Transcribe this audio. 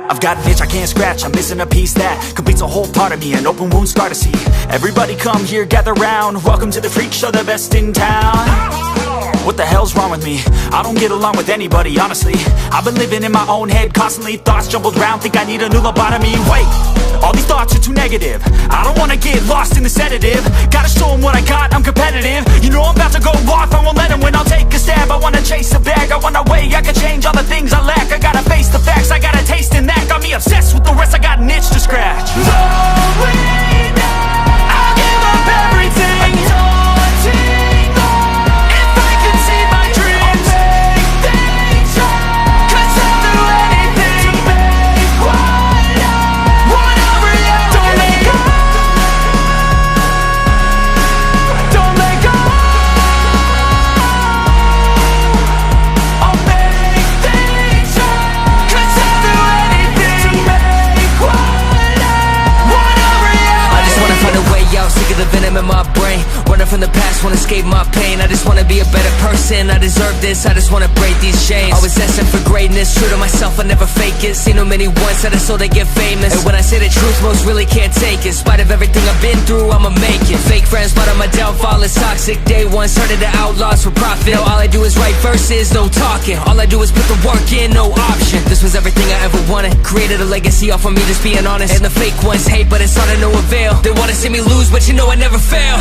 I've got an itch I can't scratch, I'm missing a piece that completes a whole part of me, an open wound scar to see. Everybody come here, gather round, welcome to the freak show, the best in town. What the hell's wrong with me? I don't get along with anybody, honestly. I've been living in my own head constantly, thoughts jumbled round, think I need a new lobotomy. Wait, all these thoughts are too negative, I don't wanna get lost in the sedative. Gotta show them what I got, I'm competitive. You know I'm about to go off, I won't let them win, I'll take a stab. I wanna chase a bag, I wanna weigh, I can change all the things I lack. I gotta face the facts, I got a taste in that. Got me obsessed with the rest, I got an itch to scratch. Going now, I'll give up everything. Daunting thought, if I could see my dreams, I'll make things right. 'Cause I'll do anything to make what I want a reality. Don't let go, don't let go. I'll make things right. 'Cause I'll do anything to make what I want a reality. I just wanna find a way out, sick of the venom in my brain. Running from the past, wanna escape my pain. I just wanna be a better person, I deserve this. I just wanna break these chains. Always asking for greatness, true to myself, I never fake it. Seen too many once that I so they get famous. And when I say the truth, most really can't take it. In spite of everything I've been through, I'ma make it. Fake friends, but on my downfall is toxic. Day one, started the outlaws for profit. Now all I do is write verses, no talking. All I do is put the work in, no option. This was everything I ever wanted. Created a legacy off of me, just being honest. And the fake ones hate, but it's all to no avail. They wanna see me lose, but you know I never fail.